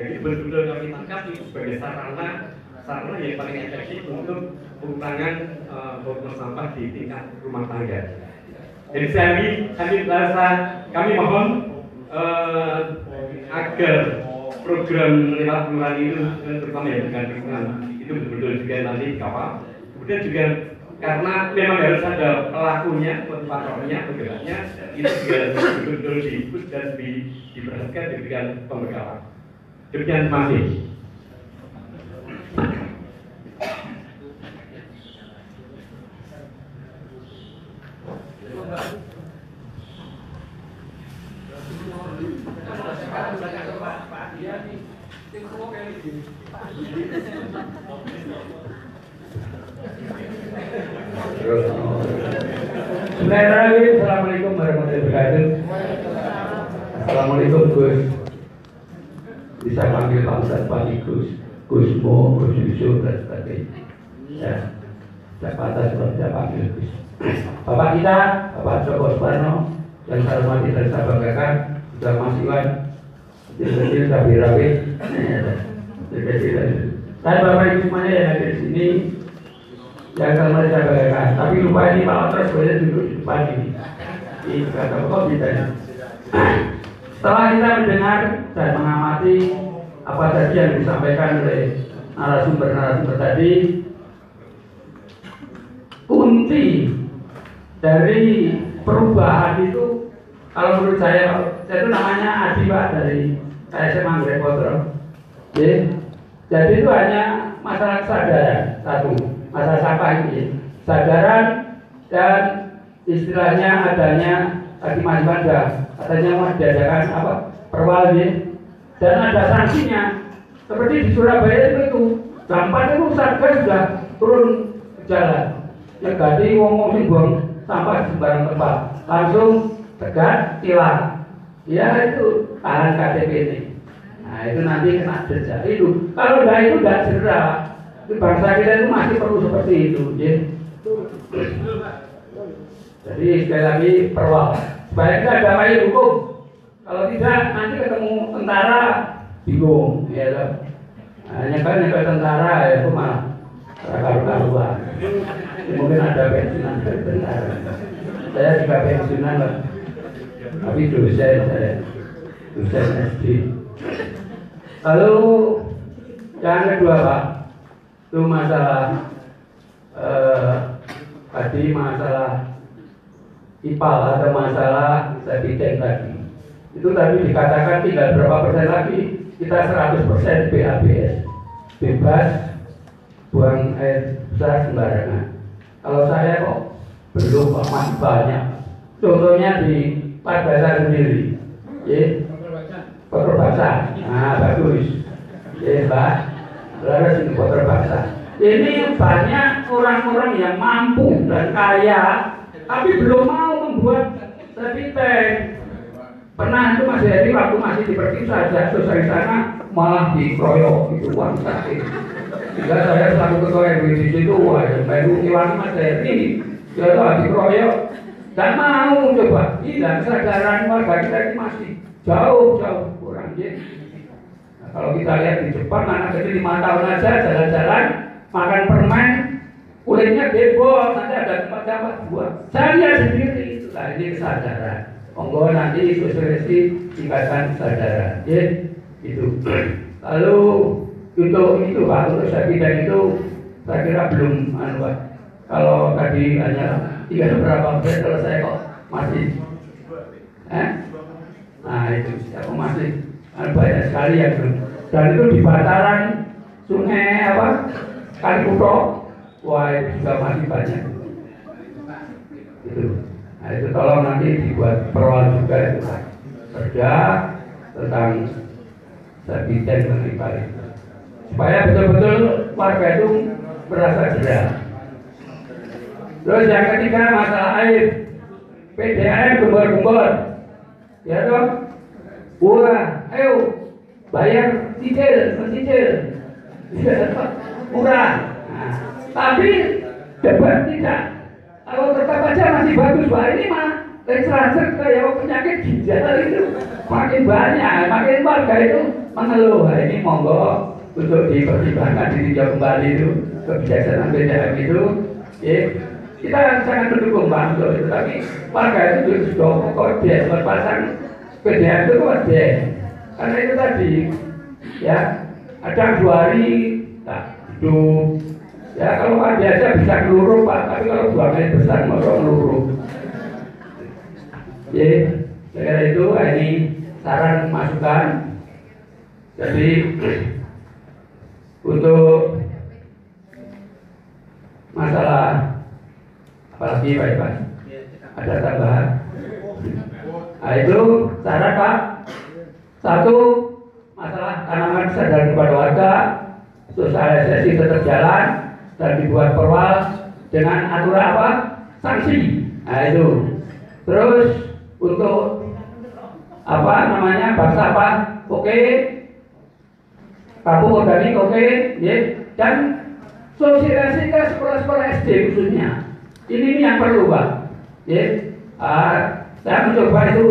Jadi betul-betul kami tangkap itu sebagai sarana yang paling efektif untuk pengurangan volume sampah di tingkat rumah tangga. Jadi kami mohon agar program lewat kelurahan itu terutama yang dengan lingkungan itu betul-betul juga nanti dikawal. Kemudian juga karena memang harus ada pelakunya, motivatornya, penggeraknya, itu juga betul-betul diikut dan diperhatikan diberikan pembekalan. Demikian, terima kasih. Assalamualaikum warahmatullahi wabarakatuh. Assalamualaikum Gus. Bisa panggil Pak Ustadz, Pak Gusmo, Gus Yusuf dan sebagainya. Ya, siapa atas saya panggil Gus. Bapak kita, Bapak Joko Suparno, yang saya hormati dan saya banggakan, sudah Mas Iwan, kecil-kecil, rapi-rapi, dan Bapak Ibu semuanya yang hadir di sini, yang kemarin saya banggakan. Tapi lupa ini Pak Otros boleh duduk di depan ini. Ini kata kok kita. Setelah kita mendengar dan mengamati apa saja yang disampaikan oleh narasumber tadi, kunci dari perubahan itu, kalau menurut saya itu namanya Adi Pak dari KSM Anggrek Potro. Jadi itu hanya masalah kesadaran, satu masalah sampah ini, kesadaran dan istilahnya adanya tadi Mas Wanda katanya mau diadakan apa perwal dan ada sanksinya seperti di Surabaya itu gampang itu Satgas sudah turun ke jalan negati wong sing buang sampah di sembarang tempat langsung tegat hilang ya itu tahan KTP ini. Nah itu nanti kena denda itu kalau enggak itu enggak jerah bangsa kita itu masih perlu seperti itu ya. Jadi sekali lagi perwal supaya kita ada payung hukum. Kalau tidak nanti ketemu tentara bingung, ya loh. Nyekel tentara ya itu malah karu-karuan. Mungkin ada pensiunan dari tentara. Saya juga pensiunan Pak. Tapi dosen saya, dosen SD. Lalu yang kedua Pak, itu masalah tadi masalah IPAL atau masalah sebidang tadi. Itu tadi dikatakan tinggal berapa persen lagi kita 100% BABS, bebas buang air besar sembarangan. Kalau saya kok belum Pak, masih banyak. Contohnya di Padbasa sendiri, kotor basah. Nah bagus, Mbak. Lalu sini kotor basah. Ini banyak orang-orang yang mampu dan kaya tapi belum mau membuat tadi tank. Pernah itu Mas Heri waktu masih di Persis saja, terus dari sana malah dikeroyok itu uang sakit. Jika saya selalu ketua RW di situ, wah yang baru ngilangi Mas Heri, dia tuh dikeroyok, dan mau coba. Tidak kesadaran warga kita ini masih jauh kurang gitu. Nah, kalau kita lihat di Jepang anak kecil 5 tahun aja jalan-jalan makan permen. Kulitnya bebol, nanti ada tempat buat. Saya lihat sendiri itu. Nah ini kesadaran. Monggo nanti sosialisasi tingkatkan kesadaran. Itu. Lalu untuk itu Pak, untuk saya bidang itu saya kira belum Pak. Kalau tadi hanya 3 berapa persen, kalau saya kok masih. Nah itu siapa masih banyak sekali yang belum. Dan itu di bantaran sungai apa? Kalikuto. Wah itu juga masih banyak itu. Nah itu tolong nanti dibuat perwal juga itu Pak. Perda tentang sebidang mengenai supaya betul-betul warga itu merasa jerah. Terus yang ketiga masalah air, PDAM gembor-gembor, ya toh. Wah, ayo bayar mencicil, murah. Nah, tapi debat tidak. Kalau tetap aja masih bagus, Pak. Ini mah registrasi kayak penyakit ginjal itu makin banyak, makin warga itu mengeluh. Nah, ini monggo untuk dipertimbangkan, ditinjau kembali itu kebijaksanaan BDM itu. Ya, kita sangat mendukung Pak untuk itu. Tapi warga itu sudah kode berpasang BDM itu kode. Karena itu tadi, ya ada 2 hari tak hidup. Ya kalau Pak biasa bisa ngeluruh Pak, tapi kalau 2 kali besar mau ngeluruh. Ya, karena itu ini saran masukan. Jadi untuk masalah apalagi Pak, ada tambahan. Nah itu saran Pak. 1, masalah tanaman kesadaran kepada warga, sosialisasi tetap jalan dan dibuat perwal dengan aturan apa? Sanksi. Nah itu. Terus untuk apa namanya bangsa apa? Oke. Kampung organik oke, ya. Dan sosialisasi ke sekolah-sekolah SD khususnya. Ini yang perlu Pak. Ya. Saya mencoba itu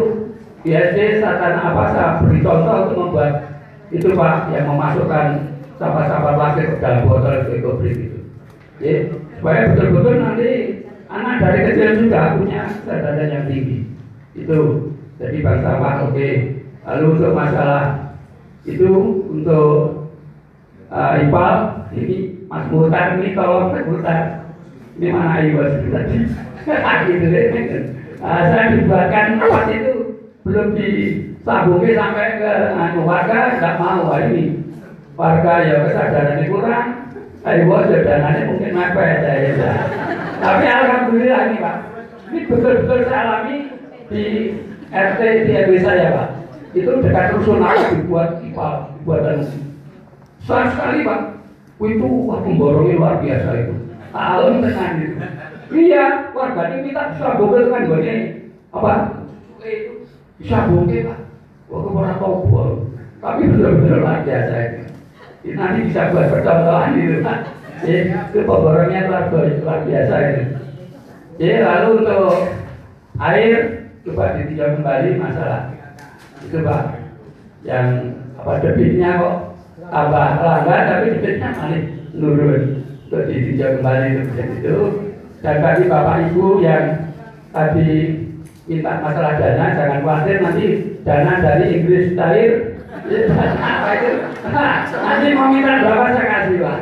di SD saya beri contoh untuk membuat itu Pak yang memasukkan sampah-sampah plastik ke dalam botol ekobrik itu. Ya, supaya betul-betul nanti anak dari kecil sudah punya kesadaran yang tinggi. Itu jadi bank sampah oke. Lalu untuk masalah itu untuk IPAL ini Mas Muhtar ini kalau Mas Muhtar ini mana IPAL tadi? Gitu deh. Saya dibuatkan tempat itu belum disambungin sampai ke warga nggak mau ini warga ya kesadarannya kurang, ayo dananya mungkin mepet ya. Tapi alhamdulillah ini Pak, ini betul-betul saya alami di RT di RW saya Pak. Itu dekat rusunawa dibuat IPAL, dibuatan besar sekali Pak. Itu wah pemborongnya luar biasa itu. Alam tenang itu. Iya, warga ini minta sabungin kan gue apa? Bisa bongke Pak, waktu orang tahu tapi betul-betul luar biasa ini nanti bisa buat percontohan itu Pak. Itu pemborongnya luar biasa ini. Lalu untuk air coba ditinjau kembali masalah itu Pak, yang apa debitnya kok tambah lambat tapi debitnya malah menurun. Untuk ditinjau kembali itu. Dan bagi Bapak Ibu yang tadi minta masalah dana, jangan khawatir nanti dana dari Inggris cair. Apa itu? Nanti mau minta berapa saya kasih Pak.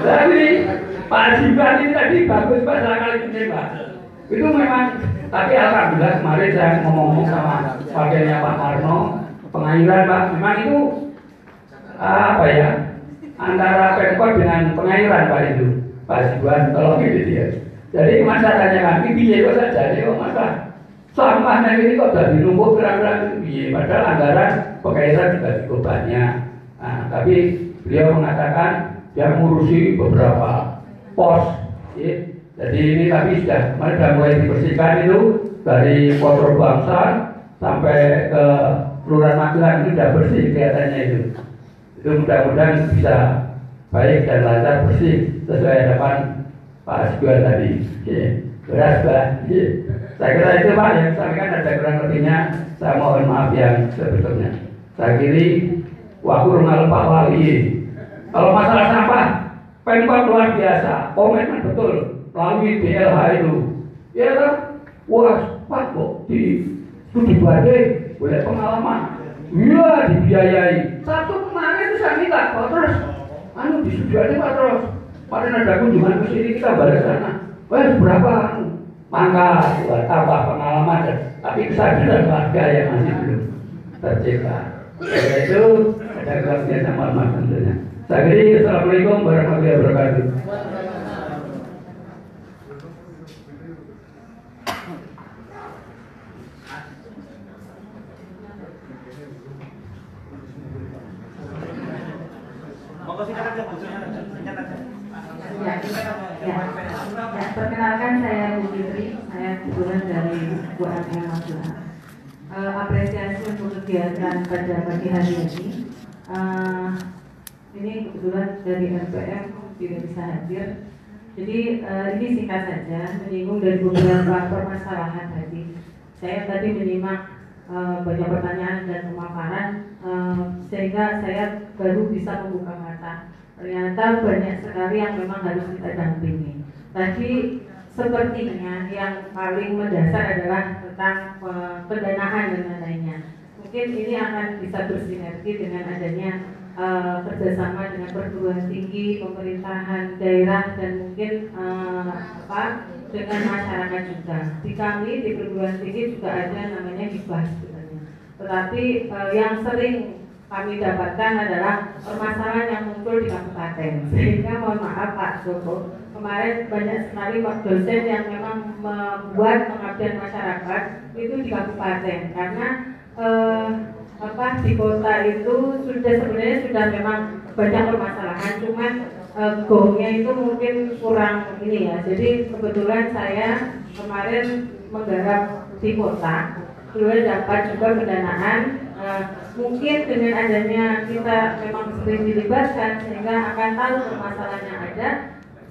Jadi Pak Jiban ini tadi bagus Pak kali ini Pak. Itu memang, tapi alhamdulillah kemarin saya ngomong sama wakilnya Pak Karno, pengairan Pak, memang itu apa ya? Antara Pemkot dengan pengairan Pak itu. Pak Jiban tolong gitu dia. Jadi masalahnya kami biaya kok saja, jadi kok masalah sampahnya ini kok sudah dinumpuk berapa biaya, padahal anggaran pengairan juga cukup banyak. Nah, tapi beliau mengatakan yang ngurusi beberapa pos. Ya. Jadi ini tapi sudah mulai dibersihkan itu dari kotor bangsa sampai ke Kelurahan Magelang itu sudah bersih kelihatannya itu. Itu mudah-mudahan bisa baik dan lancar bersih sesuai harapan Pak Asgor tadi. Beras Pak. Saya kira itu Pak yang sampaikan, ada kurang lebihnya saya mohon maaf yang sebetulnya. Saya kiri waktu rumah Pak Wali. Kalau masalah sampah Pemkot luar biasa, komitmen betul melalui BLH itu. Ya kan? Wah Pak kok di studi badai boleh pengalaman. Iya dibiayai. Satu kemarin itu saya minta Pak terus disujuannya Pak terus pada ada kunjungan ke sini kita balik sana. Berapa mangga buat tambah pengalaman tapi kesadaran warga yang masih belum tercipta. Itu ada kelasnya sama Mas tentunya. Saya kira Assalamualaikum warahmatullahi wabarakatuh. Perkenalkan saya Bu Fitri, saya kebetulan dari UMM Magelang. Apresiasi untuk kegiatan pada pagi hari ini. Ini kebetulan dari RPM tidak bisa hadir. Jadi ini singkat saja, menyinggung dari beberapa permasalahan tadi. Saya tadi menyimak banyak pertanyaan dan pemaparan, sehingga saya baru bisa membuka mata. Ternyata banyak sekali yang memang harus kita dampingi. Tadi sepertinya yang paling mendasar adalah tentang pendanaan dan lain-lainnya. Mungkin ini akan bisa bersinergi dengan adanya kerjasama dengan perguruan tinggi, pemerintahan daerah, dan mungkin dengan masyarakat juga. Di kami di perguruan tinggi juga ada namanya hibah sebenarnya. Tetapi yang sering kami dapatkan adalah permasalahan yang muncul di kabupaten. Sehingga mohon maaf Pak Joko, kemarin banyak sekali Pak dosen yang memang membuat pengabdian masyarakat itu di kabupaten, karena di kota itu sebenarnya sudah memang banyak permasalahan, cuman gongnya itu mungkin kurang ini ya. Jadi kebetulan saya kemarin menggarap di kota, kemudian dapat juga pendanaan. Mungkin dengan adanya kita memang sering dilibatkan, sehingga akan tahu permasalahan yang ada,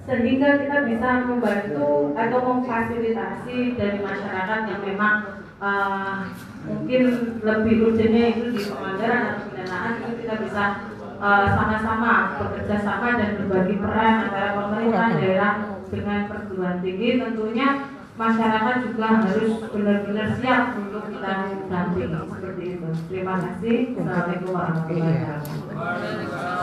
sehingga kita bisa membantu atau memfasilitasi dari masyarakat yang memang mungkin lebih urgennya itu di penganggaran atau pendanaan, itu kita bisa sama-sama bekerja sama dan berbagi peran antara pemerintah daerah dengan perguruan tinggi. Tentunya masyarakat juga harus benar-benar siap untuk kita dampingi seperti itu. Terima kasih. Assalamualaikum warahmatullahi wabarakatuh.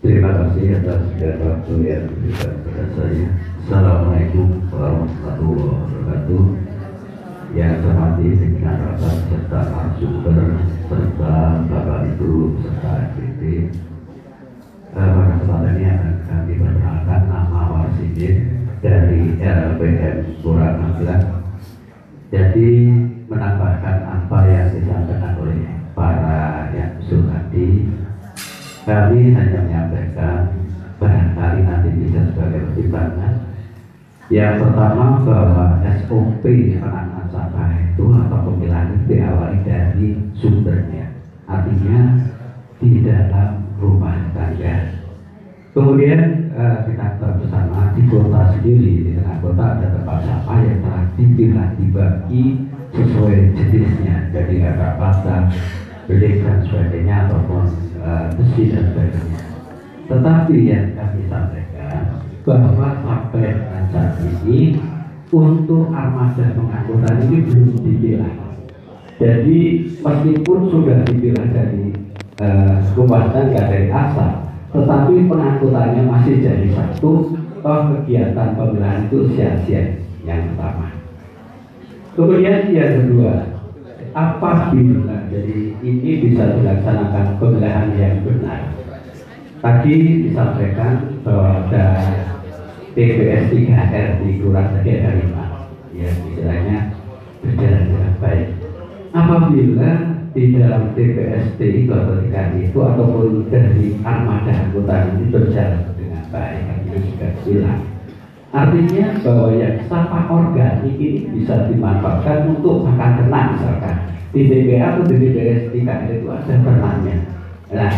Terima kasih atas segala waktu yang diberikan kepada saya. Assalamualaikum warahmatullahi wabarakatuh. Yang saya hormati pimpinan rapat serta narasumber serta Bapak Ibu serta FPT. Pada kesempatan ini akan kami perkenalkan nama Warsidin dari LPM Puramagelang. Jadi menambahkan apa yang disampaikan oleh para yang tadi, kami hanya menyampaikan barangkali nanti bisa sebagai pertimbangan. Yang pertama, bahwa SOP penanganan sampah itu atau pemilahan itu diawali dari sumbernya, artinya di dalam rumah tangga. Kemudian kita bersama di kota sendiri, di tengah kota ada tempat sampah yang telah dipilah dibagi sesuai jenisnya, jadi ada plastik, belik dan sebagainya ataupun besi dan sebagainya. Tetapi yang kami sampaikan bahwa sampai saat ini untuk armada pengangkutan ini belum dipilah. Jadi meskipun sudah dipilah dari rumah tangga dari asal, tetapi pengangkutannya masih jadi satu. Kegiatan pemilahan itu sia-sia, yang pertama. Kemudian yang kedua, apabila jadi ini bisa dilaksanakan pemilahan yang benar. Tadi disampaikan bahwa ada TPS 3R di Kelurahan Tegal 5, ya istilahnya berjalan dengan baik. Apabila di dalam TPS itu atau 3R itu ataupun dari armada angkutan ini berjalan dengan baik, itu juga hilang. Artinya bahwa yang sampah organik ini bisa dimanfaatkan untuk makan ternak misalkan. Di TPA atau di TPS 3R itu ada ternaknya. Nah,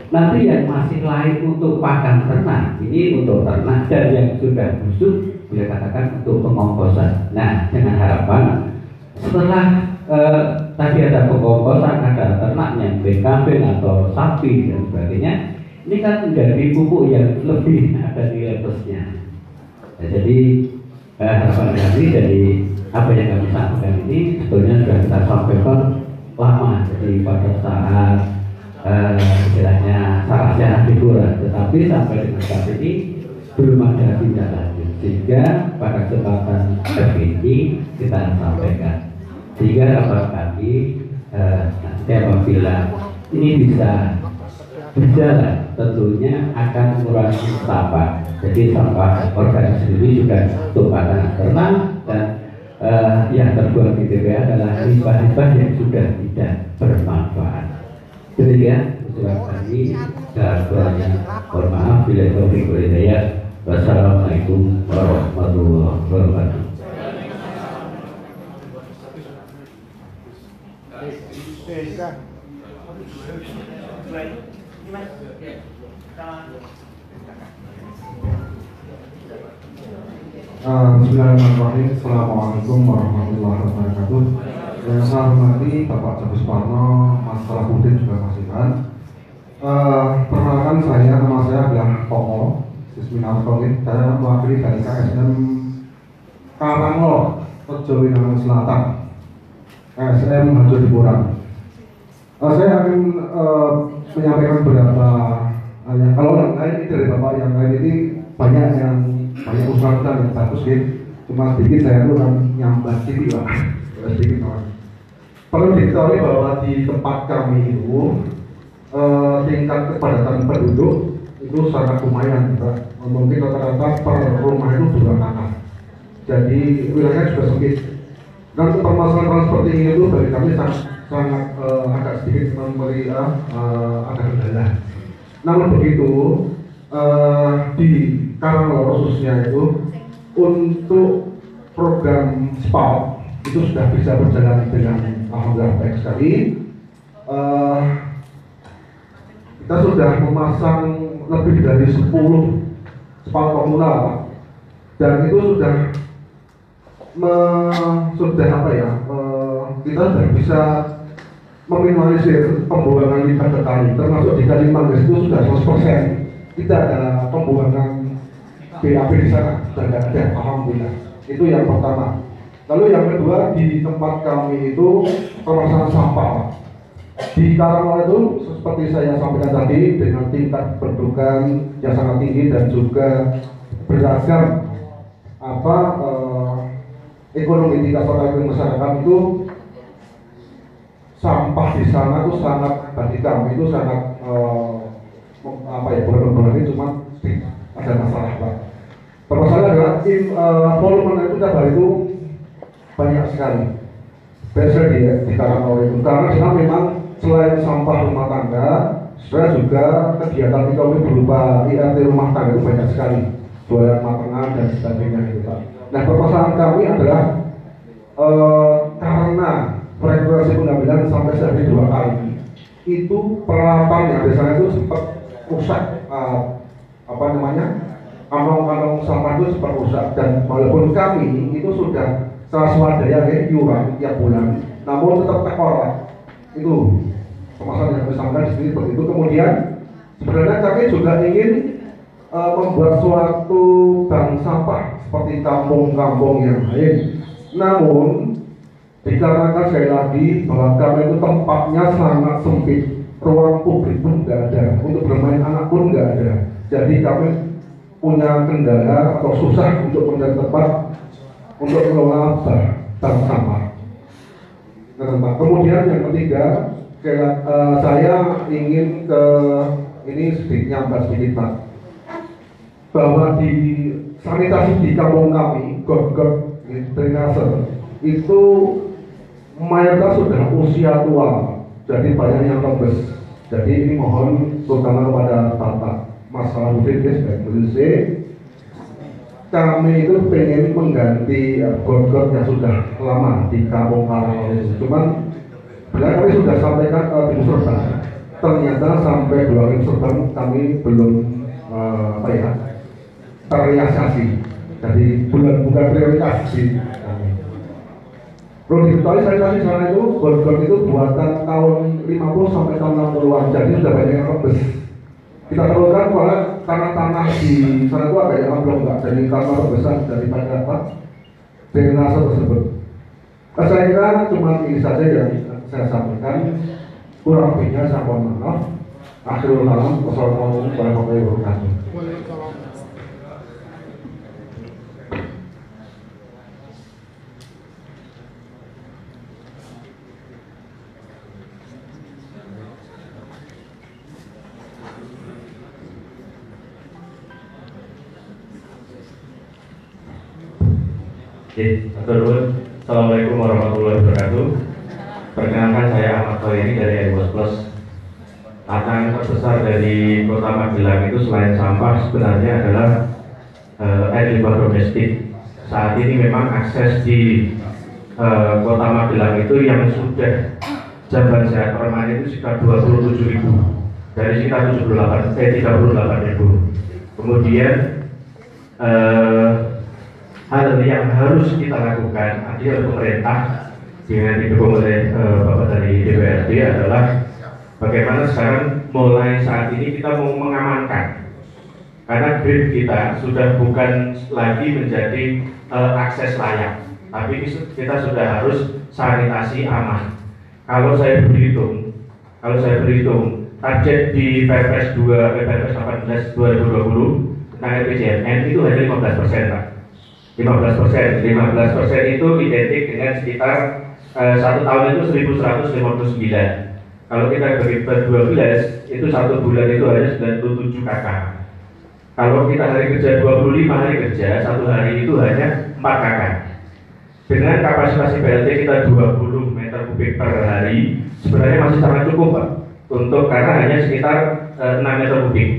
nanti yang masih lain untuk pakan ternak, ini untuk ternak, dan yang sudah busuk bila katakan untuk pengomposan. Nah, dengan harapan setelah tadi ada pengomposan, ada ternaknya, kambing atau sapi dan sebagainya, ini kan menjadi pupuk yang lebih ada nilai plusnya. Nah, jadi harapan kami dari apa yang kami sampaikan ini sebetulnya sudah kita sampaikan lama. Jadi pada saat istilahnya salah secara figuran, tetapi sampai dengan saat ini belum ada tindak lanjut, sehingga pada kesempatan ini kita sampaikan, sehingga harapan kami nanti apabila ini bisa berjalan tentunya akan mengurangi sampah. Jadi sampah organik sendiri juga untuk makanan ternak, dan yang terbuang di TPA adalah limbah-limbah yang sudah tidak bermanfaat. Demikian usulan kami, dan kurangnya mohon maaf bila taufiq wal hidayah. Wassalamualaikum warahmatullahi wabarakatuh. Bismillahirrahmanirrahim. Assalamualaikum warahmatullahi wabarakatuh. Yang saya hormati Bapak Jabus Parno, Mas Salahuddin juga Mas Iman. Perkenalkan nama saya adalah Koko Sisminartolik. Saya mewakili dari KSM Karanglo, Rejo Winangun Selatan, KSM Hajo Diporang. Saya akan menyampaikan beberapa kalau yang lain ini dari Bapak yang lain ini banyak usaha yang bagus gitu. Cuma sedikit saya tuh kan nyambat sedikit lah, sedikit lah. Perlu diketahui bahwa di tempat kami itu tingkat kepadatan penduduk itu sangat lumayan, mungkin rata-rata per rumah itu 2 kakak. Jadi wilayahnya juga sempit. Dan untuk permasalahan seperti ini itu bagi kami sangat agak sedikit memberi agak kendala. Namun begitu di Karanglo khususnya itu untuk program SPAL itu sudah bisa berjalan dengan alhamdulillah baik sekali. Kita sudah memasang lebih dari 10 SPAL komunal dan itu kita sudah bisa meminimalisir pembuangan limbah ke kali, termasuk di Kalimantan itu sudah 100%. Tidak ada pembuangan BAB di sana, sudah tidak ada, alhamdulillah. Itu yang pertama. Lalu yang kedua, di tempat kami itu permasalahan sampah. Di Karanglo itu seperti saya sampaikan tadi, dengan tingkat pendudukan yang sangat tinggi dan juga beragam ekonomi tingkat sosial masyarakat itu, sampah di sana itu sangat, bagi kami itu sangat bukan cuma ada masalah, Pak. Permasalahan adalah volume itu tiap hari itu banyak sekali. Biasa di Karanglo itu karena memang selain sampah rumah tangga, sebenarnya juga kegiatan ekonomi berupa IRT rumah tangga itu banyak sekali, jualan makanan dan sebagainya gitu, Pak. Nah, permasalahan kami adalah karena frekuensi pengambilan sampai sehari 2 kali, itu peralatan yang biasanya itu sempat rusak, kantong-kantong sampah itu sempat rusak, dan walaupun kami itu sudah secara swadaya iuran tiap bulan, namun tetap tekor. Itu permasalahan yang kami sampaikan di sini seperti itu. Kemudian sebenarnya kami juga ingin membuat suatu bank sampah seperti kampung-kampung yang lain, namun dikarenakan sekali lagi bahwa kami itu tempatnya sangat sempit, ruang publik pun nggak ada, untuk bermain anak pun nggak ada. Jadi kami punya kendala atau susah untuk mencari tempat untuk mengelola bank sampah. Nah, kemudian yang ketiga, saya ingin ini sedikit nyambat sedikit, Pak, bahwa di sanitasi di kampung kami, got-got drainase itu mayoritas sudah usia tua, jadi banyak yang rembes. Jadi ini mohon terutama kepada Bapak Mas Salahuddin sebagai kami itu pengen mengganti got-got yang sudah lama di kampung Karanglo itu. Cuman sebenarnya kami sudah sampaikan ke Tim Serban, ternyata sampai 2 kali Serban kami belum terrealisasi. Jadi bukan prioritas di kami. Perlu diketahui sanitasi sana itu got-got itu buatan tahun 50 sampai tahun 60-an, jadi sudah banyak yang rembes. Kita perlukan karena tanah di sana itu agak yang belum jadi karena besar daripada drainase tersebut. Saya kira cuma ini saja yang saya sampaikan. Kurang lebihnya saya mohon maaf. Akhirul kalam, wassalamualaikum warahmatullahi wabarakatuh. Assalamualaikum warahmatullahi wabarakatuh. Perkenalkan, saya Ahmad Khoiri dari Airwas Plus. Tantangan terbesar dari Kota Magelang itu selain sampah sebenarnya adalah air limbah domestik. Saat ini memang akses di Kota Magelang itu yang sudah jamban sehat permanen itu sekitar 27.000 dari sekitar 38.000. Kemudian hal yang harus kita lakukan artinya pemerintah dengan didukung oleh Bapak dari DPRD adalah bagaimana sekarang mulai saat ini kita mau mengamankan, karena grid kita sudah bukan lagi menjadi akses layak, tapi kita sudah harus sanitasi aman. Kalau saya berhitung target di Perpres 18 2020 tentang RPJMN itu hanya 15%, Pak. 15% itu identik dengan sekitar 1 tahun itu 1159. Kalau kita bagi per 12 itu 1 bulan itu hanya 97 KK. Kalau kita hari kerja 25 hari kerja, 1 hari itu hanya 4 KK. Dengan kapasitas PLT kita 20 meter kubik per hari, sebenarnya masih sangat cukup, Pak, untuk karena hanya sekitar 6 meter kubik.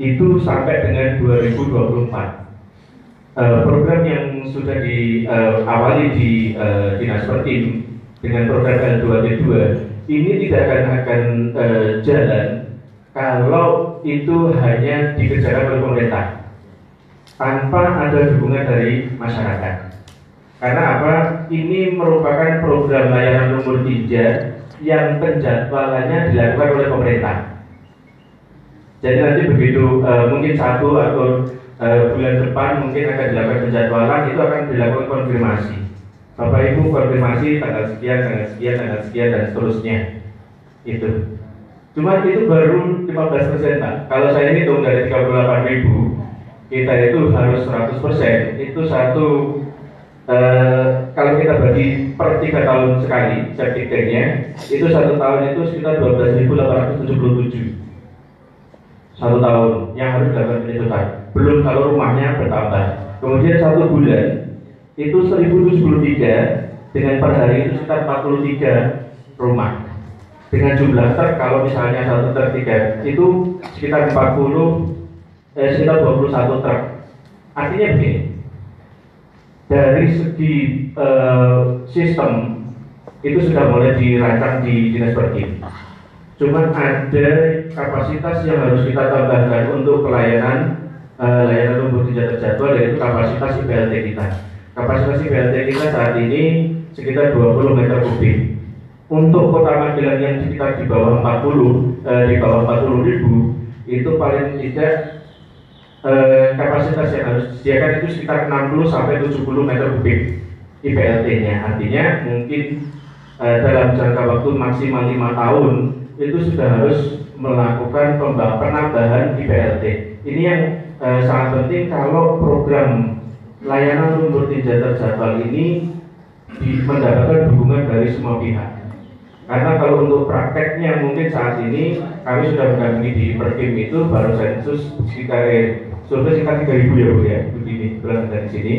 Itu sampai dengan 2024. Program yang sudah diawali di Dinas Pertim dengan program L2T2 ini tidak akan jalan kalau itu hanya dikerjakan oleh pemerintah tanpa ada dukungan dari masyarakat. Karena apa? Ini merupakan program layanan nomor 3 yang penjadwalannya dilakukan oleh pemerintah. Jadi nanti begitu mungkin 1 atau bulan depan mungkin akan dilakukan penjadwalan, itu akan dilakukan konfirmasi. Bapak Ibu konfirmasi tanggal sekian dan seterusnya. Itu. Cuma itu baru 15%, Pak. Kalau saya hitung dari 38.000, kita itu harus 100%. Itu kalau kita bagi per 3 tahun sekali septic tanknya, itu 1 tahun itu sekitar 12.877. 1 tahun yang harus dilakukan penyedotan. Belum kalau rumahnya bertambah. Kemudian 1 bulan itu 1073 dengan per hari itu sekitar 43 rumah. Dengan jumlah truk kalau misalnya 1 truk 3 itu sekitar 21 truk. Artinya begini, dari segi sistem itu sudah mulai dirancang di Dinas Pertim. Cuman ada kapasitas yang harus kita tambahkan untuk layanan lumpur tinja terjadwal, yaitu kapasitas IPLT kita. Kapasitas IPLT kita saat ini sekitar 20 meter kubik. Untuk Kota Magelang yang sekitar di bawah 40.000 itu paling tidak kapasitas yang harus disediakan itu sekitar 60 sampai 70 meter kubik IPLT-nya. Artinya mungkin dalam jangka waktu maksimal 5 tahun itu sudah harus melakukan penambahan IPLT. Ini yang sangat penting kalau program layanan lumpur tinja terjadwal ini mendapatkan dukungan dari semua pihak. Karena kalau untuk prakteknya mungkin saat ini kami sudah mendampingi di Pertim itu baru sensus sekitar survei sekitar 3.000 ya Bu ya, begini berasal dari sini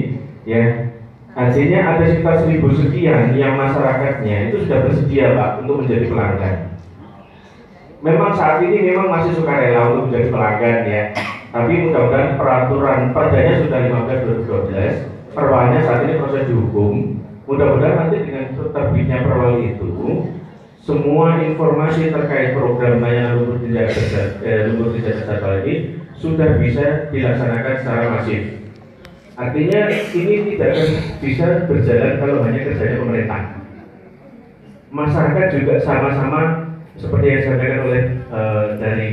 ya. Hasilnya ada sekitar 1.000 sekian yang masyarakatnya itu sudah bersedia Pak untuk menjadi pelanggan. Memang saat ini memang masih sukarela untuk menjadi pelanggan ya. Tapi mudah-mudahan peraturan perdanya sudah 15/2012, perwalnya saat ini proses dihukum. Mudah-mudahan nanti dengan terbitnya perwal itu semua informasi terkait program layanan lumpur tinja terjadwal ini sudah bisa dilaksanakan secara masif. Artinya ini tidak akan bisa berjalan kalau hanya kerjanya pemerintah. Masyarakat juga sama-sama seperti yang disampaikan oleh dari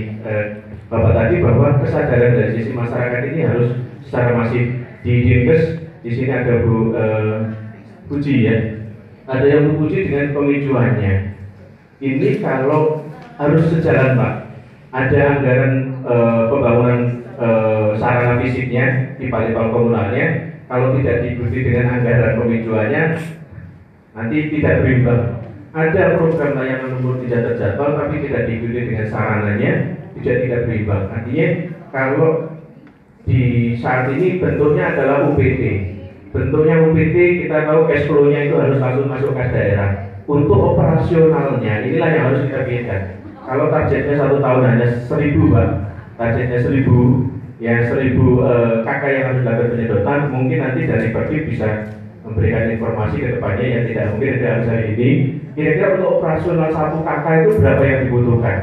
Bapak tadi, bahwa kesadaran dari sisi masyarakat ini harus secara masif. Di Dinkes di sini ada Bu Puji ya, ada yang Bu Puji dengan pemicuannya. Ini kalau harus sejalan Pak, ada anggaran pembangunan sarana fisiknya di Balai komunalnya, kalau tidak diikuti dengan anggaran pemicuannya nanti tidak berimbang. Ada program layanan lumpur tinja terjadwal tapi tidak diikuti dengan sarananya, tidak berimbang. Artinya kalau di saat ini bentuknya adalah UPT. Bentuknya UPT kita tahu cash flow-nya itu harus langsung masuk kas daerah. Untuk operasionalnya inilah yang harus kita pikirkan. Kalau targetnya 1 tahun hanya 1.000 Pak, targetnya 1.000 ya 1.000 KK yang harus dilakukan penyedotan, mungkin nanti dari Pertim bisa memberikan informasi ke depannya yang tidak mungkin tidak harus hari ini. Kira-kira untuk operasional 1 KK itu berapa yang dibutuhkan?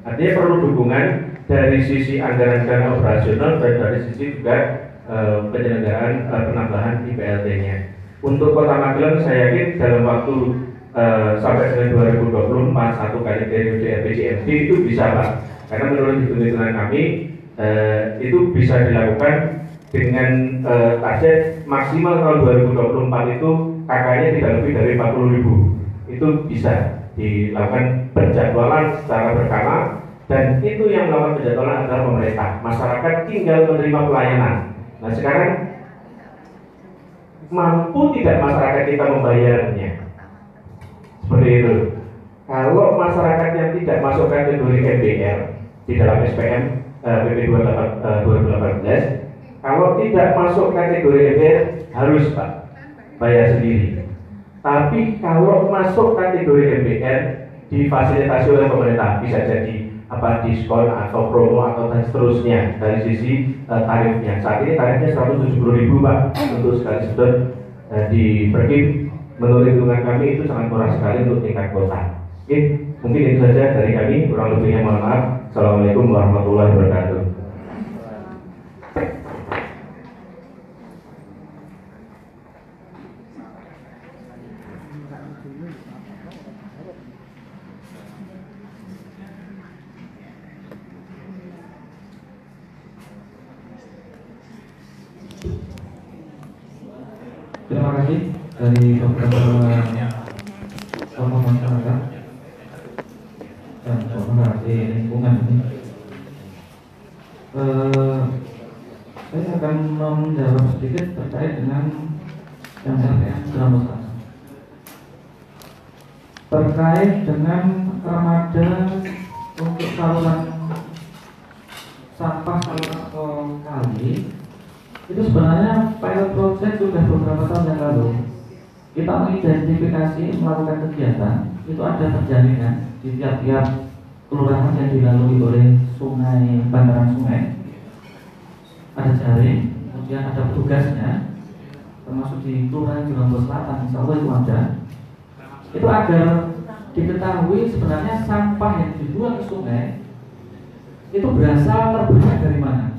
Artinya perlu dukungan dari sisi anggaran dana operasional dan dari sisi juga penyelenggaraan penambahan IPLT-nya. Untuk Kota Magelang saya yakin dalam waktu sampai dengan 2024 1 kali periode RPJMD itu bisa Pak, karena menurut hitung-hitungan kami itu bisa dilakukan dengan target maksimal tahun 2024 itu KK-nya tidak lebih dari 40.000. Itu bisa dilakukan penjadwalan secara berkala, dan itu yang melakukan penjadwalan adalah pemerintah. Masyarakat tinggal menerima pelayanan. Nah sekarang mampu tidak masyarakat kita membayarnya? Seperti itu. Kalau masyarakat yang tidak masuk kategori MBR di dalam SPM PP 2018, kalau tidak masuk kategori MBR harus Pak bayar sendiri. Tapi kalau masuk kategori MBR difasilitasi oleh pemerintah, bisa jadi diskon atau promo atau dan seterusnya dari sisi tarifnya. Saat ini tarifnya 170.000 Pak untuk sekali sedot di Perkim. Menurut hitungan kami itu sangat murah sekali untuk tingkat kota. Oke, mungkin itu saja dari kami. Kurang lebihnya mohon maaf. Assalamualaikum warahmatullahi wabarakatuh. Terima kasih dari beberapa tokoh masyarakat dan organisasi lingkungan ini. Saya akan menjawab sedikit terkait dengan yang LPM Rambut. Terkait dengan armada untuk saluran sampah saluran atau kali, itu sebenarnya pilot project sudah beberapa tahun yang lalu. Kita mengidentifikasi, melakukan kegiatan, itu ada perjalanan di tiap-tiap kelurahan yang dilalui oleh sungai, bantaran sungai. Ada jaring, kemudian ada petugasnya, termasuk di Kelurahan Jurambul Selatan, insya Allah itu ada. Itu agar diketahui sebenarnya sampah yang dibuang ke sungai itu berasal terbanyak dari mana,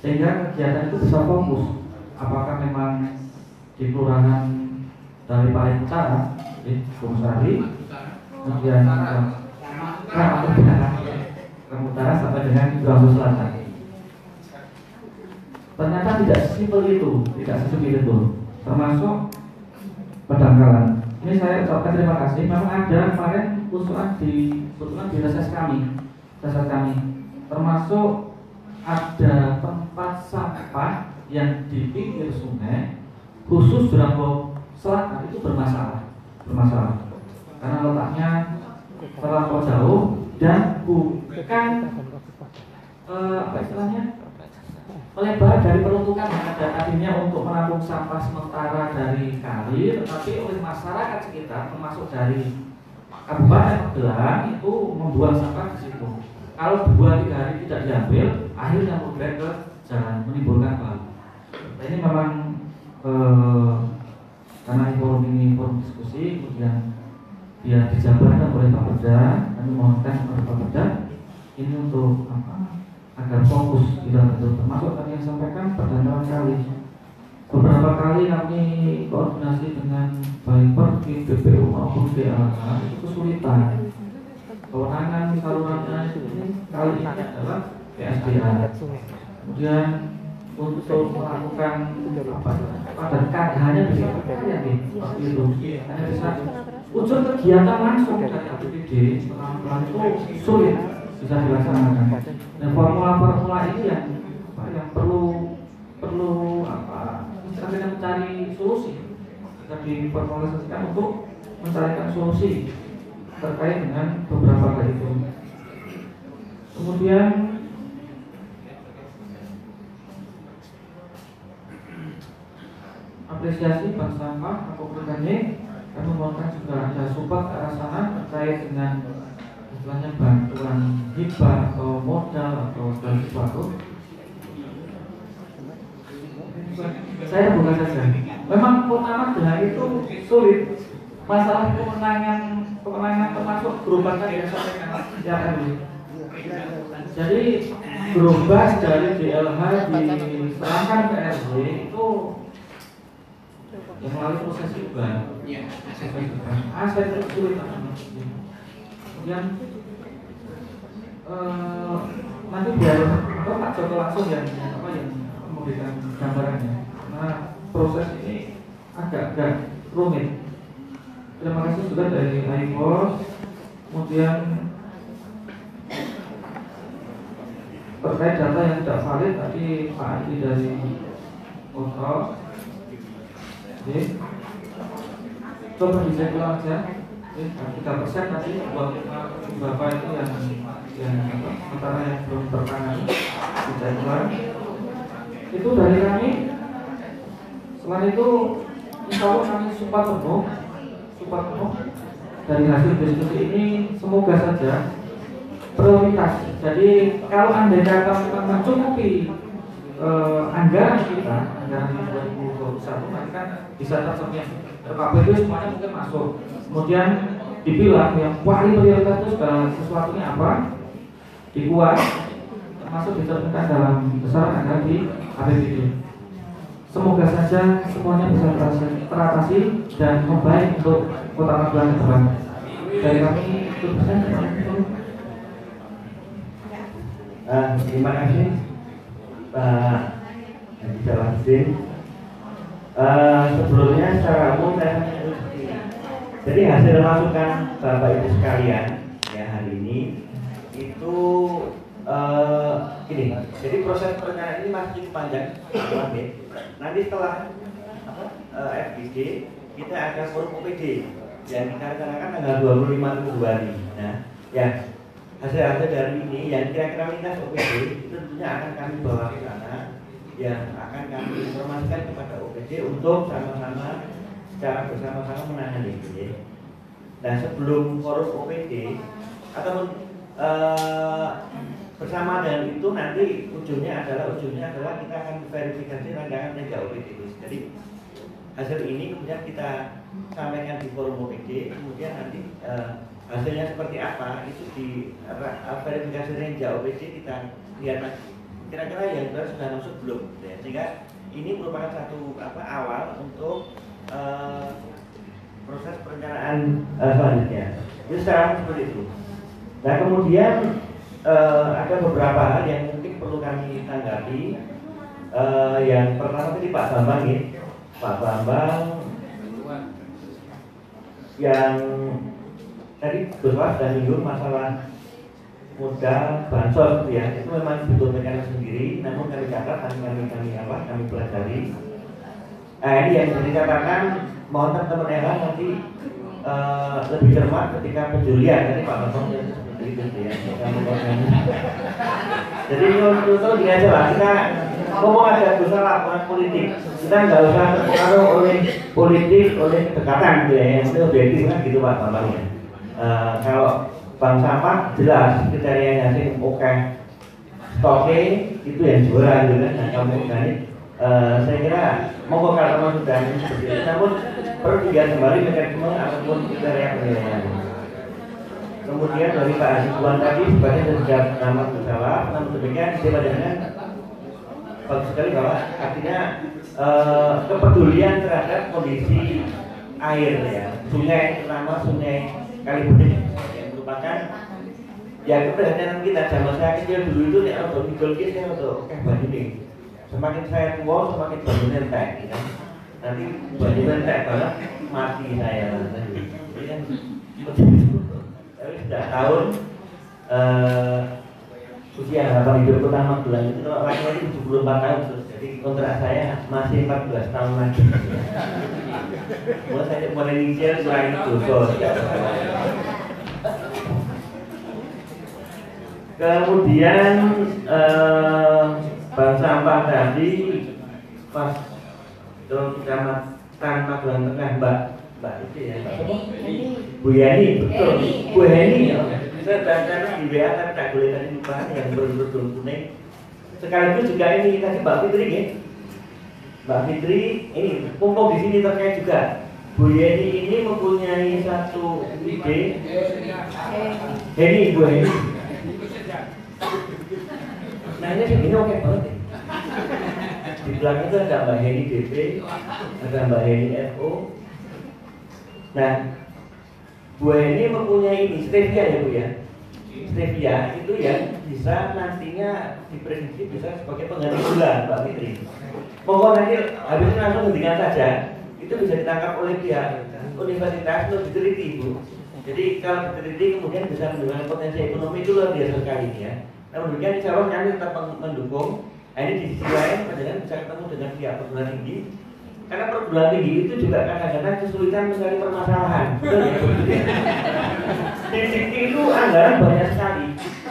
sehingga kegiatan itu bisa fokus. Apakah memang di kelurahan dari paling utara, di Bungsari, kemudian ke utara sampai dengan Jurambul Selatan. Ternyata tidak sesimpel itu, tidak sesempit itu, termasuk Pedangkalan. Ini saya ucapkan terima kasih. Memang ada kemarin usulan di reses kami, termasuk ada tempat sampah yang di pinggir sungai, khusus Jurambul Selatan itu bermasalah, karena letaknya terlampau jauh dan bukan melebar dari peruntukan yang ada tadinya untuk menampung sampah sementara dari kali, tetapi oleh masyarakat sekitar termasuk dari Kabupaten Magelang itu membuang sampah di situ. Kalau 2-3 hari tidak diambil, akhirnya memberat ke jalan, menimbulkan bau. Nah, ini memang karena forum ini forum diskusi, kemudian dia dijabarkan oleh Pak Perda, kami mohonkan kepada Pak Perda ini untuk agar fokus tidak betul, termasuk tadi yang sampaikan Pedangkalan kali. Beberapa kali kami koordinasi dengan baik Perkim, BPU maupun DAH itu kesulitan. Kewenangan salurannya ini kali ini adalah PSDA. Kemudian untuk melakukan padatkan hanya bisa seperti itu. Hanya bisa unsur kegiatan langsung dari APBD pelan-pelan itu sulit bisa dilaksanakan. Dan formula-formula ini yang perlu kita mencari solusi, kita diformulasikan untuk mencarikan solusi terkait dengan beberapa hal itu. Kemudian apresiasi bank sampah atau berkaitan, kami mohonkan juga ada support ke arah sana terkait dengan istilahnya bantuan hibah atau modal atau segala sesuatu. Saya bukan saja memang Kota Magelang itu sulit masalah kewenangan termasuk gerobak tadi yang disampaikan setiap hari. Jadi gerobak dari DLH diserahkan ke RW itu yang melalui proses juga. Aset itu sulit. Kemudian nanti biar Pak Joko langsung yang memberikan gambarannya. Nah, proses ini agak rumit. Terima kasih juga dari iPos. Kemudian terkait data yang tidak valid tadi Pak Andi dari Foto. Oke. Coba dicek ulang aja. 3% tadi buat Bapak itu yang antara yang belum tertangani dicek ulang. Itu dari kami. Selain itu, insya Allah kami support penuh dari hasil diskusi ini. Semoga saja prioritas. Jadi kalau andai kata mencukupi anggaran kita, anggaran 2021 nanti kan bisa tersedia. RKPD semuanya mungkin masuk. Kemudian dipilah yang paling prioritas itu segala sesuatunya apa, dibuat, termasuk dicerminkan dalam besaran anggaran di APBD. Semoga saja semuanya bisa teratasi dan membaik untuk Kota Magelang ke depan. Dari kami itu pesan. Terima kasih Pak Haji Salahuddin. Sebelumnya secara umum saya jadi hasil masukan Bapak Ibu sekalian ya hari ini itu ini. Jadi proses perencanaan ini masih panjang. Nanti setelah FGD kita ada forum OPD yang kita rencanakan tanggal 25 Februari. Nah, ya hasil-hasil dari ini yang kira-kira lintas OPD itu tentunya akan kami bawa ke sana, yang akan kami informasikan kepada OPD untuk sama-sama secara bersama-sama menangani. Nah, sebelum forum OPD ataupun bersama dengan itu nanti ujungnya adalah kita akan verifikasi rancangan kerja OPD. Jadi hasil ini kemudian kita sampaikan di forum OPD, kemudian nanti hasilnya seperti apa itu di verifikasi rancangan OPD kita lihat lagi. Kira-kira yang sudah masuk belum? Ya, sehingga ini merupakan satu awal untuk proses perencanaan selanjutnya. Jadi sekarang seperti itu. Nah, kemudian ada beberapa hal yang mungkin perlu kami tanggapi. Yang pertama tadi Pak Bambang ya, Pak Bambang yang tadi Bapak sudah menyinggung masalah modal bansos ya, itu memang butuh mekanisme sendiri. Namun kami catat, kami pelajari. Ini yang bisa dikatakan, mohon teman-teman yang nanti lebih cermat ketika penjulian. Tadi Pak Bambang yang seperti itu ya. Jadi untuk dia aja lah, kita ngomong ada dosa laporan politik. Kita nggak usah terpengaruh oleh politik, oleh kedekatan gitu ya. Yang itu objektif kan gitu Pak Bambang ya. Kalau bank sampah jelas kriterianya sih oke, stoknya itu yang juara gitu kan. Nah, kamu organik saya kira monggo kalau sudah seperti itu. Namun perlu dilihat kembali mekanisme ataupun kriteria penilaian. Kemudian dari Pak Haji Tuan tadi sebagai sudah nama bersalah, namun demikian dia dengan bagus sekali bahwa artinya kepedulian terhadap kondisi air ya, sungai, terutama sungai Kalibudik yang merupakan ya keprihatinan kita. Zaman saya kecil dulu itu nih untuk mikul kita untuk baju nih. Semakin saya tua semakin baju nentek, ya. Nanti baju nentek banget mati saya nanti. Jadi kan tapi sudah tahun usia harapan hidup Kota Magelang itu kalau laki-laki 74 tahun terus. Jadi kontrak saya masih 14 tahun lagi. Mau saya mulai nyicil kurang dosa. Kemudian bank sampah tadi pas Kecamatan Magelang Tengah Mbak itu ya Mbak Bu Yani, betul Bu Yani ya. Saya baca di WA tapi tak boleh tadi lupa yang beruntung kuning. Sekaligus juga ini kasih Mbak Fitri ya. Mbak Fitri, ini mumpung di sini terkait juga. Bu Yeni ini mempunyai satu ide. Heni, Bu Heni. Nah ini segini oke banget ya. Di belakang itu ada Mbak Heni DP, ada Mbak Heni FO. Nah, Bu Heni mempunyai ini stevia ya Bu ya. Stevia itu yang bisa nantinya diprediksi bisa sebagai pengganti gula, Mbak Fitri. Monggo nanti habisnya langsung hentikan saja. Itu bisa ditangkap oleh pihak universitas untuk diteliti, Bu. Jadi kalau diteliti kemudian bisa mendukung potensi ekonomi itu luar biasa sekali ya. Namun demikian insya Allah kami tetap mendukung. Nah, ini di sisi lain panjenengan bisa ketemu dengan pihak perguruan tinggi. Karena perguruan tinggi itu juga kadang-kadang kesulitan mencari permasalahan. Betul ya? Di sini itu anggaran banyak sekali.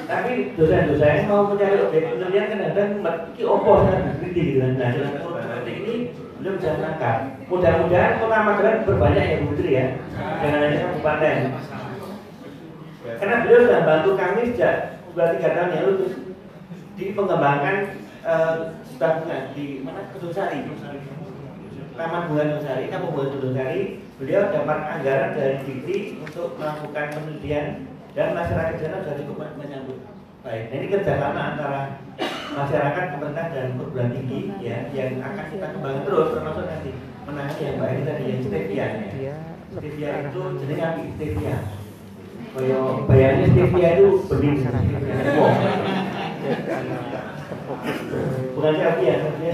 Tapi dosen-dosen mau mencari objek penelitian kadang-kadang ini opos sangat diteliti gitu. Nah, dengan perguruan tinggi ini belum bisa menangkap. Mudah-mudahan Kota Magelang berbanyak ya Bu Putri ya, jangan hanya kabupaten. Karena beliau sudah bantu kami sejak 2-3 tahun yang lalu di pengembangan tabungan di mana Kedungsari, Taman Bunga Kedungsari, Kampung Bunga Kedungsari. Beliau dapat anggaran dari Dikti untuk melakukan penelitian dan masyarakat sana sudah cukup menyambut baik. Nah, ini kerjasama antara masyarakat, pemerintah dan perguruan tinggi ya, yang akan kita kembangkan terus, termasuk nanti menangani yang baik tadi yang stevia ya. Stevia itu jenis api stevia. Kayak bayarnya stevia itu bening stevia. Bukan siapa ya, maksudnya.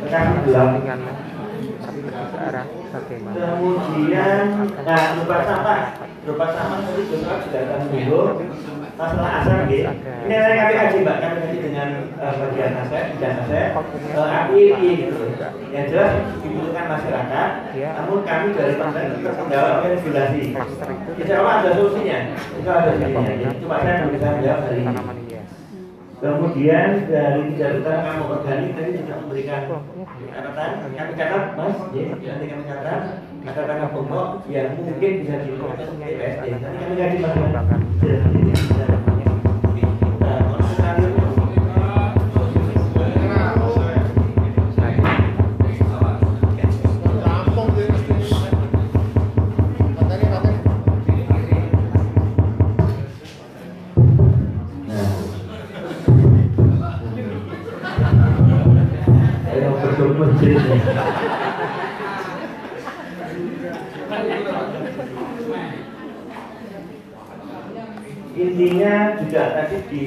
Tetapi gelap. Kemudian, nah lupa sampah tadi juga akan menyinggung masalah asap gitu. Ini yang kami kaji Mbak, kami kaji dengan bagian aset, bidang aset, API gitu. Yang jelas dibutuhkan masyarakat, namun kami dari pemerintah terkendala oleh regulasi. Insya Allah ada solusinya, itu ada solusinya. Cuma saya belum bisa menjawab hari ini. Kemudian dari Jarutan Kampung Organik tadi juga memberikan catatan, kami catat Mas, nanti kami catat catatan Kampung yang mungkin bisa dilakukan PPSD. Nanti kami kaji Mas. Intinya juga tadi di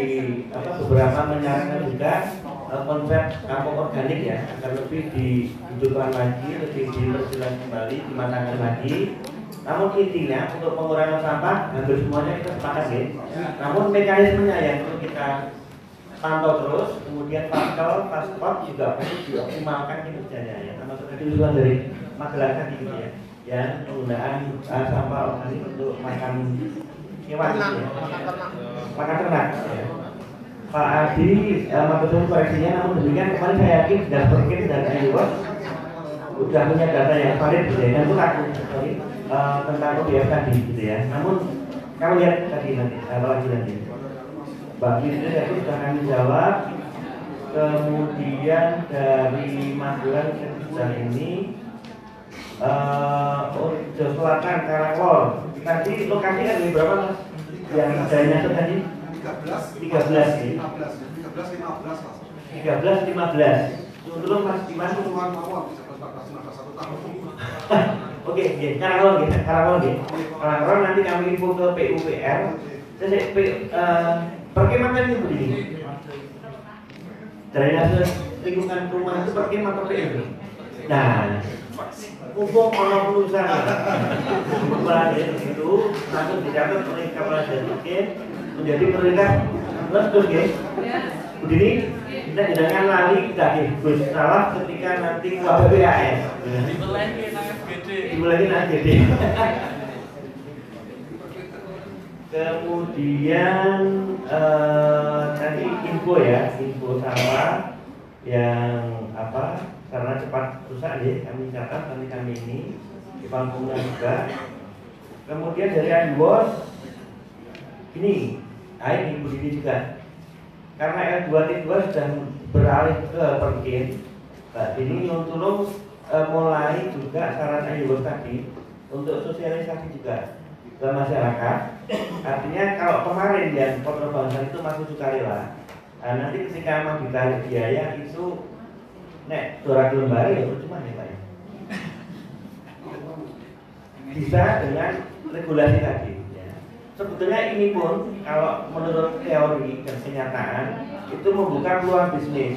beberapa menyarankan juga konsep kampung organik ya, agar lebih dihidupkan lagi, lebih diperjelas kembali, dimatangkan lagi. Namun intinya untuk pengurangan sampah hampir semuanya kita sepakat ya. Namun mekanismenya yang perlu kita pantau terus, kemudian paspor juga perlu dioptimalkan kinerjanya ya. Termasuk tadi usulan dari Magelang tadi gitu ya, yang penggunaan sampah organik untuk makan hewan gitu ya, makan ternak ya. Pak Adi betul koreksinya, namun demikian kemarin saya yakin sudah berpikir dari Iwas sudah punya data yang valid gitu ya, dan itu aku tentang OBF tadi gitu ya. Namun kamu lihat tadi nanti, apalagi nanti Mbak Fitri tadi sudah kami jawab. Kemudian dari Magelang sedang ini Selatan Karanglor. Tadi lokasi kan di berapa Mas? Yang saya nyasut tadi? 13 nih. 13-15. Turun Mas di mana? Oke, Karanglor nanti kami info ke PUPR. Perkemahan itu begini. Drainase lingkungan rumah itu perkemahan atau PU. Nah, mumpung ono perusahaan itu langsung dicatat oleh Kepala Dinas menjadi prioritas terus ya. Begini, kita jangan lali dari bus salah ketika nanti WBAS dimulai AGD. Kemudian tadi info sampah yang karena cepat rusak ya, kami catat nanti kami ini di Pampungnya juga. Kemudian dari Adiwas ini Bu Didi juga, karena L2T2 sudah beralih ke Perkin. Ini Tulung mulai juga saran Ayu tadi untuk sosialisasi juga ke masyarakat. Artinya kalau kemarin yang penerbangan itu masuk sukarela, nanti ketika mau ditarik biaya itu nek 200 lembar ya cuma ya Pak ya. Bisa dengan regulasi tadi ya. Sebetulnya ini pun kalau menurut teori dan kenyataan itu membuka peluang bisnis.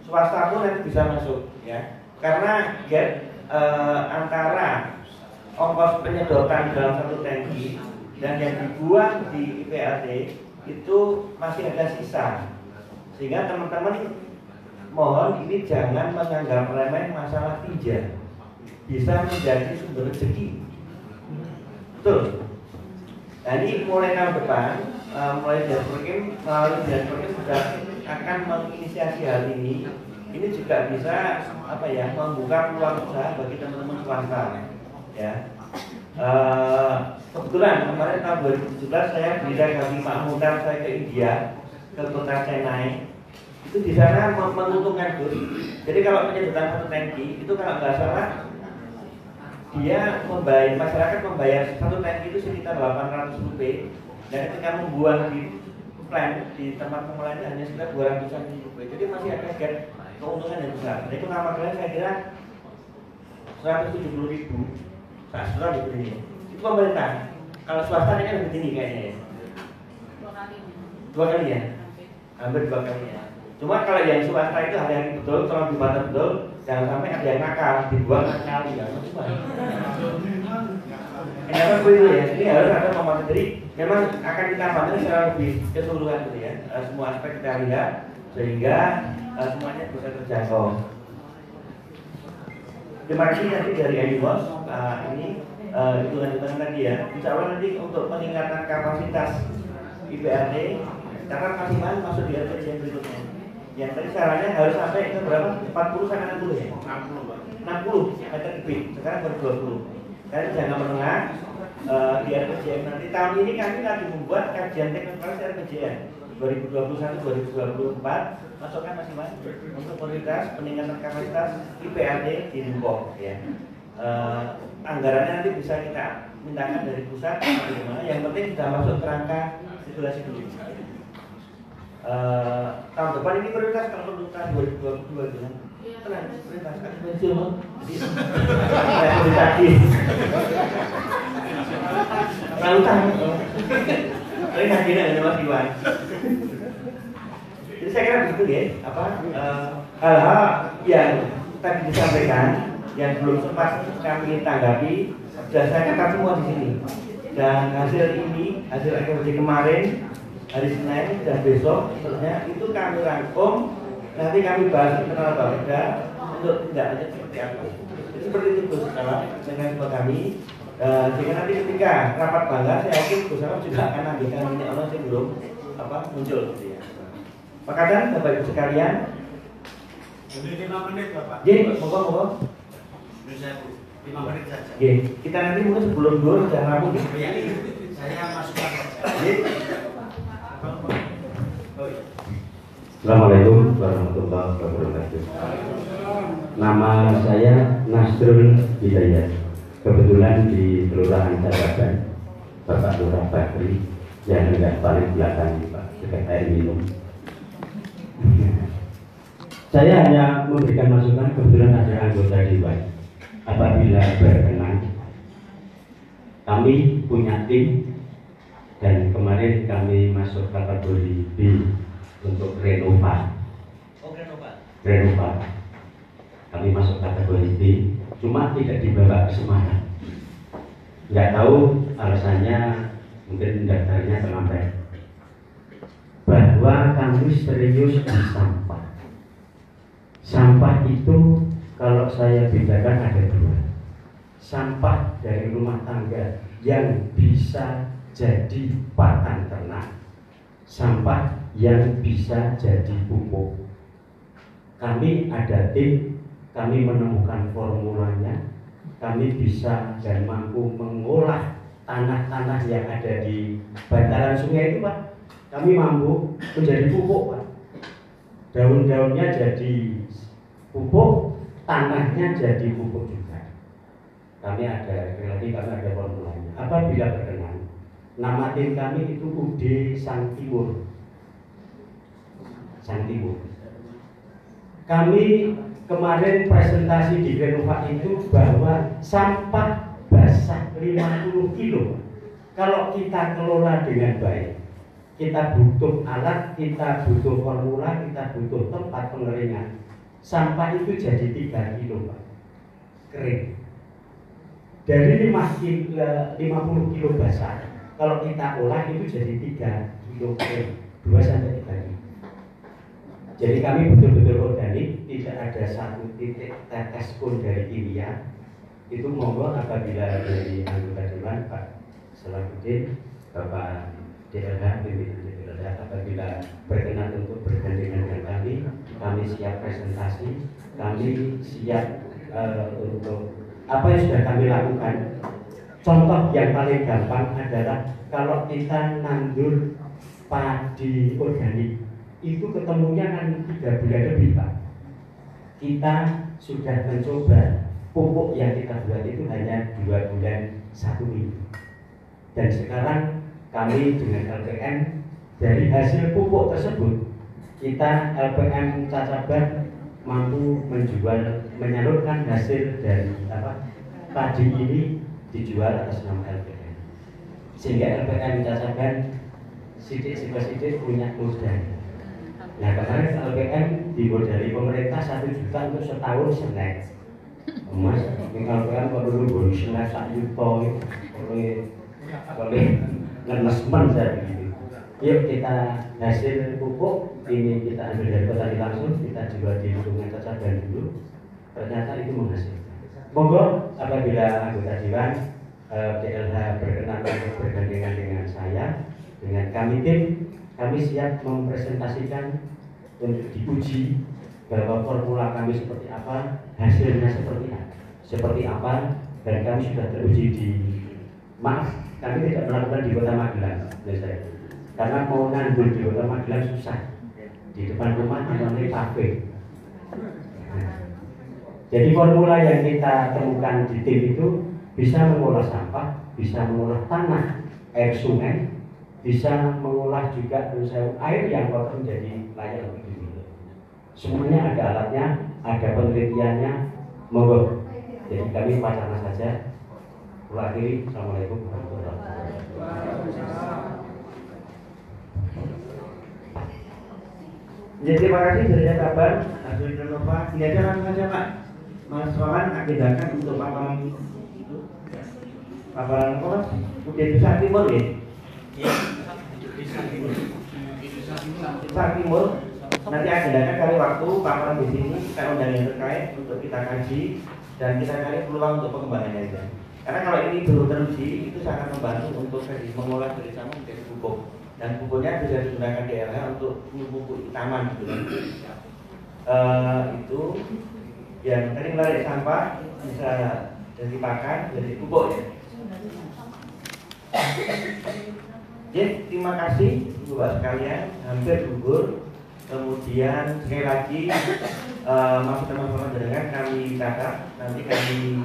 Swasta pun nanti bisa masuk ya. Karena gap antara ongkos penyedotan dalam satu tangki dan yang dibuang di IPAT itu masih ada sisa. Sehingga teman-teman mohon ini jangan menganggap remeh masalah tinja. Bisa menjadi sumber rezeki. Betul. Nah ini mulai tahun depan, mulai dari Perkim, melalui dari Perkim sudah akan menginisiasi hal ini. Ini juga bisa membuka peluang usaha bagi teman-teman swasta. Ya. Kebetulan kemarin tahun 2017 saya berdiri Pak Mutar, saya ke India, ke kota Chennai. Itu di sana menguntungkan Gus. Jadi kalau penyedotan satu tangki itu kalau nggak salah dia masyarakat membayar satu tangki itu sekitar 800 rupiah, dan ketika membuang di plant di tempat pengolahan hanya sekitar 200-an rupiah. Jadi masih ada gap keuntungan yang besar. Nah, itu nama kalian saya kira 170.000 sastra di sini. Itu pemerintah. Kalau swasta ini kan lebih tinggi kayaknya ya. 2 kali ya? Hampir 2 kali ya. Cuma kalau yang swasta itu hari-hari betul, tolong dipantau betul, jangan sampai ada yang nakal, dibuang sekali ya. Kenapa itu ya? Ini harus ada pemantau. Jadi memang akan ditambahkan secara lebih keseluruhan gitu ya. Semua aspek kita lihat sehingga semuanya bisa terjangkau. Terima kasih nanti dari Aibos. Ini hitungan-hitungan tadi ya. Insya Allah nanti untuk peningkatan kapasitas IPAT, karena maksimal masuk di RPJ yang berikutnya. Yang tadi sarannya harus sampai ke berapa? 40 sampai 60 ya? 60 meter kubik. Sekarang baru 20. Karena jangka menengah di RPJM nanti tahun ini kami lagi membuat kajian teknologi RPJM 2021-2024 masukkan masing-masing untuk prioritas peningkatan kapasitas IPAT di Limbong ya. Anggarannya nanti bisa kita mintakan dari pusat bagaimana, yang penting sudah masuk kerangka regulasi dulu. Tahun depan ini prioritas kalau untuk tahun 2022 gitu. Tenang, prioritas kan pensiun loh. Jadi tadi. Lautan. Tapi hadirnya ada Mas Iwan. Jadi saya kira begitu ya, hal-hal yang tadi disampaikan yang belum sempat kami tanggapi sudah saya catat semua di sini. Dan hasil ini, hasil RKPJ kemarin hari Senin dan besok seterusnya itu kami rangkum, nanti kami bahas internal Bapeda untuk tindak lanjut seperti apa. Jadi seperti itu Gus Salam dengan kami. Jika nanti ketika rapat bangga, saya yakin Gus Salam juga akan ambilkan ini orang yang belum muncul gitu ya. Pakatan Bapak Ibu sekalian. Jadi 5 menit Bapak. Jadi monggo. 5 menit saja. Kita nanti mungkin sebelum dulu jangan rampung. Saya masukkan saja. Assalamualaikum warahmatullahi wabarakatuh. Nama saya Nasrul Hidayat. Kebetulan di Kelurahan Caraban, Bapak Lurah Bakri yang enggak paling belakang Pak, dekat air minum. Saya hanya memberikan masukan, kebetulan ada anggota dewan. Apabila berkenan, kami punya tim dan kemarin kami masuk kategori B untuk renova. Renova. Kami masuk kategori B, cuma tidak dibawa ke Semarang. Nggak tahu alasannya, mungkin daftarnya terlambat. Bahwa kami serius di sampah. Sampah itu kalau saya bedakan ada 2. Sampah dari rumah tangga yang bisa jadi pakan ternak, sampah yang bisa jadi pupuk. Kami ada tim, kami menemukan formulanya, kami bisa dan mampu mengolah tanah-tanah yang ada di bantaran sungai itu Pak. Kami mampu menjadi pupuk Pak. daun-daunnya jadi pupuk, tanahnya jadi pupuk juga. Kami ada formulanya. Apabila berkenan, nama tim kami itu UD Sang Timur. Sang Timur. Kami kemarin presentasi di Renova itu bahwa sampah basah 50 kilo kalau kita kelola dengan baik, kita butuh alat, kita butuh formula, kita butuh tempat pengeringan, sampah itu jadi 3 kilo Pak, kering. Dari 50 kilo basah, kalau kita olah itu jadi 3 kilo kering, 2-3 kilo. Jadi kami betul-betul organik, tidak ada satu titik tetes pun dari kimia. Itu monggo apabila dari anggota dewan Pak Salahuddin, Bapak DLH, pimpinan DLH, apabila berkenan untuk bergandengan dengan kami siap presentasi, kami siap untuk apa yang sudah kami lakukan. Contoh yang paling gampang adalah kalau kita nandur padi organik, itu ketemunya kan 3 bulan lebih Pak. Kita sudah mencoba pupuk yang kita buat itu hanya 2 bulan 1 minggu. Dan sekarang kami dengan LPM dari hasil pupuk tersebut, kita LPM Cacaban mampu menyalurkan hasil dari padi ini dijual atas nama LPM. Sehingga LPM Cacaban sidik punya modal. Nah kemarin LPM dimodali pemerintah 1 juta untuk setahun snack. Mas, ini LPM kalau dulu beli snack 1 juta oleh ngenesmen saya begitu. Yuk kita hasil pupuk ini kita ambil dari petani langsung, kita jual di lingkungan Cacaban dulu. Ternyata itu menghasilkan. Monggo apabila anggota dewan DLH berkenan untuk bergandengan dengan saya, dengan kami tim, kami siap mempresentasikan untuk diuji bahwa formula kami seperti apa, hasilnya seperti apa, dan kami sudah teruji di kami tidak melakukan di Kota Magelang, karena mau nandur di Kota Magelang susah, di depan rumah namanya kafe. Jadi formula yang kita temukan di tim itu bisa mengolah sampah, bisa mengolah tanah, air sungai, bisa mengolah juga air yang kotor menjadi layak untuk diminum. Semuanya ada alatnya, ada penelitiannya, monggo. Jadi kami wacana saja. Akhiri, assalamualaikum warahmatullahi wabarakatuh. Jadi terima kasih dari kabar hasil Renova. Ini aja langsung saja Pak. Mas Wawan agendakan untuk paparan apa? Udah bisa timur ya? Bisa timur. Nanti agendakan kali waktu paparan di sini kita undang yang terkait untuk kita kaji dan kita cari peluang untuk pengembangannya aja. Karena kalau ini belum teruji itu sangat membantu untuk mengolah dari sampah menjadi pupuk dan pupuknya bisa digunakan di DLH untuk pupuk taman gitu kan. Itu yang tadi menarik sampah bisa jadi pakan jadi pupuk ya. Jadi terima kasih Bapak sekalian, hampir gugur. Kemudian sekali lagi masukan dengan kami catat, nanti kami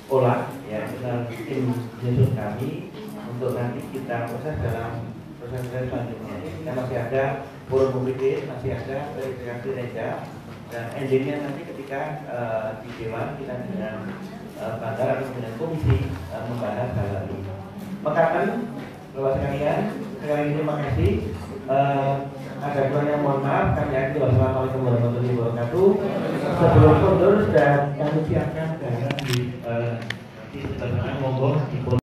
olah ya dengan tim khusus kami untuk nanti kita proses dalam proses selanjutnya. Kita masih ada forum publik, masih ada verifikasi reja dan endingnya nanti ketika di dewan kita dengan bandar atau dengan komisi membahas hal ini. Mekaten Bapak sekalian, sekali lagi terima kasih. Ada kurangnya mohon maaf, kami akhiri. Wassalamualaikum warahmatullahi wabarakatuh. Sebelum mundur dan kami siapkan